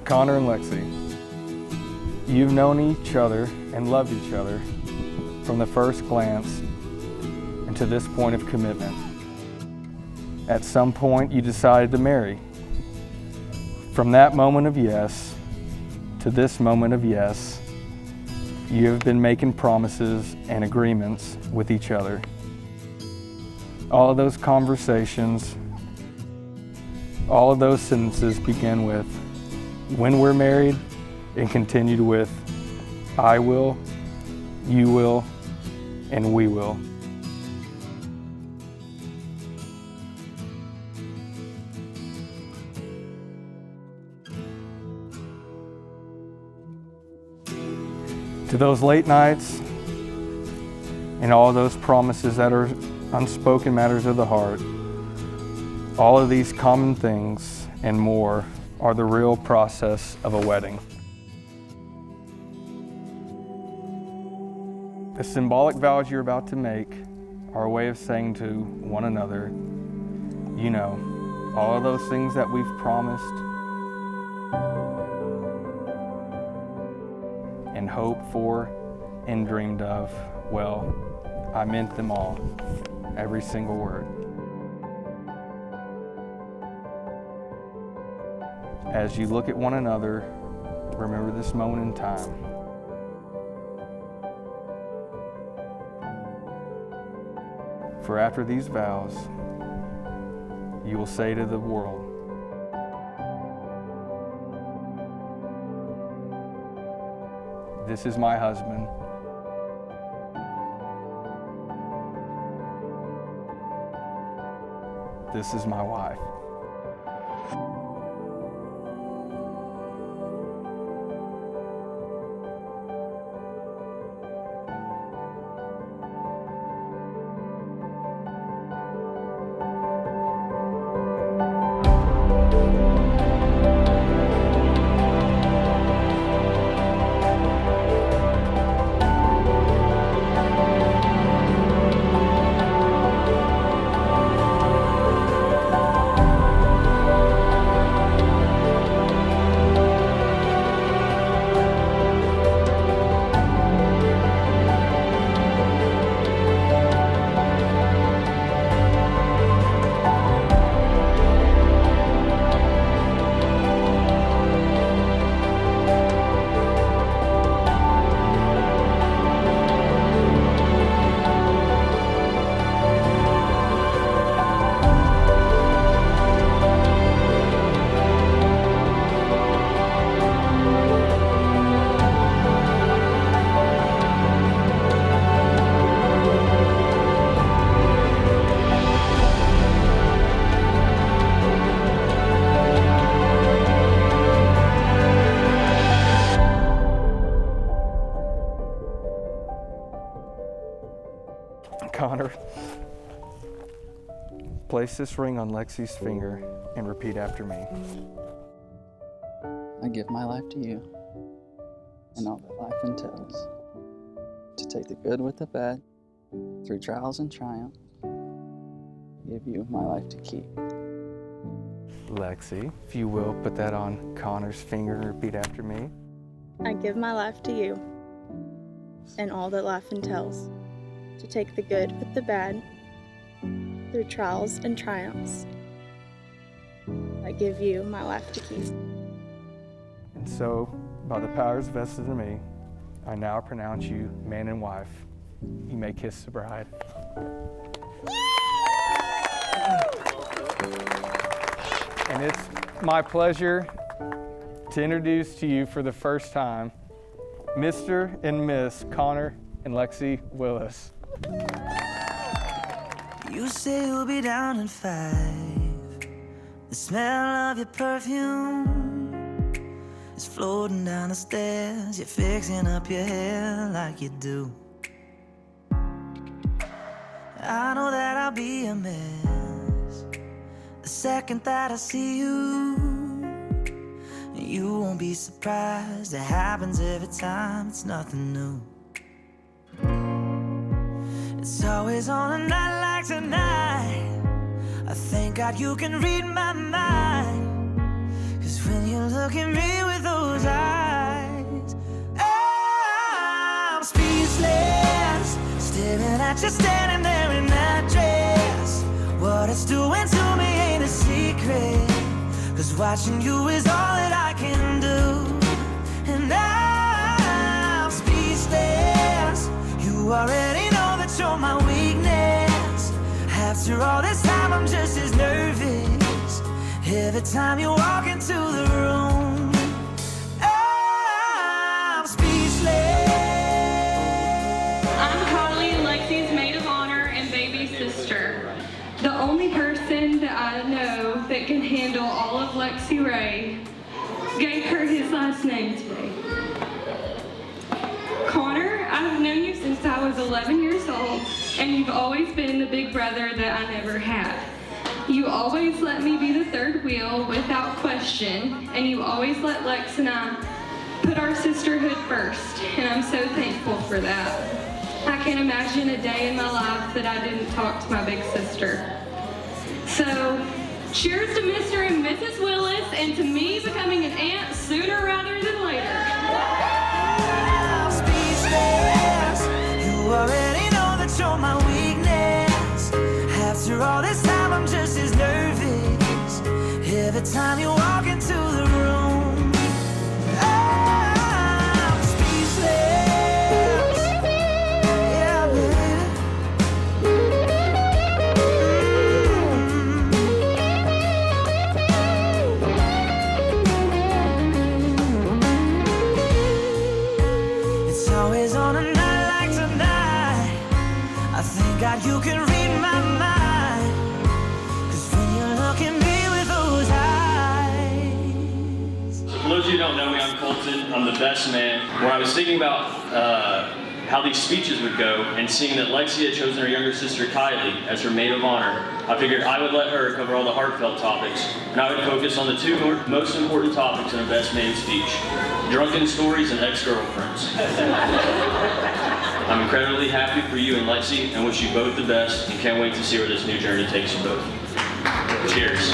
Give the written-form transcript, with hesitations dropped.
Conner and Lexi, you've known each other and loved each other from the first glance and to this point of commitment. At some point, you decided to marry. From that moment of yes to this moment of yes, you have been making promises and agreements with each other. All of those conversations, all of those sentences begin with, when we're married, and continued with, I will, you will, and we will. To those late nights and all those promises that are unspoken matters of the heart, all of these common things and more are the real process of a wedding. The symbolic vows you're about to make are a way of saying to one another, you know, all of those things that we've promised and hoped for and dreamed of, well, I meant them all, every single word. As you look at one another, remember this moment in time. For after these vows, you will say to the world, this is my husband. This is my wife. Conner, place this ring on Lexi's finger and repeat after me. I give my life to you and all that life entails, to take the good with the bad, through trials and triumph, give you my life to keep. Lexi, if you will, put that on Conner's finger and repeat after me. I give my life to you and all that life entails, to take the good with the bad, through trials and triumphs. I give you my life to keep. And so, by the powers vested in me, I now pronounce you man and wife. You may kiss the bride. And it's my pleasure to introduce to you for the first time, Mr. and Miss Conner and Lexi Willis. You say you'll be down in 5. The smell of your perfume is floating down the stairs. You're fixing up your hair like you do. I know that I'll be a mess the second that I see you. You won't be surprised, it happens every time, it's nothing new. It's always on a night like tonight, I thank God you can read my mind, 'cause when you look at me with those eyes, I'm speechless, staring at you standing there in that dress. What it's doing to me ain't a secret, 'cause watching you is all that I can do. And I'm speechless, you already know that you're my weakness. After all this time I'm just as nervous every time you walk into the room. I'm speechless. I'm Connie and Lexi's maid of honor and baby sister. The only person that I know that can handle all of Lexi Ray gave her his last name today. Connor, I've known you since I was 11 years old, and you've always been the big brother that I never had. You always let me be the third wheel without question, and you always let Lex and I put our sisterhood first, and I'm so thankful for that. I can't imagine a day in my life that I didn't talk to my big sister. So, cheers to Mr. and Mrs. Willis, and to me becoming an aunt sooner rather than later. I'm speechless, you already know that you're my weakness. After all this time I'm just as nervous every time you walk into the room. I'm speechless, yeah, baby. It's always on a night like tonight, I thank God you can read my mind, 'cause when you look at me with those eyes. For those of you who don't know me, I'm Colton. I'm the best man. When I was thinking about how these speeches would go and seeing that Lexi had chosen her younger sister Kylie as her maid of honor, I figured I would let her cover all the heartfelt topics, and I would focus on the two most important topics in a best man speech: drunken stories and ex-girlfriends. I'm incredibly happy for you and Lexi and wish you both the best, and can't wait to see where this new journey takes you both. Cheers.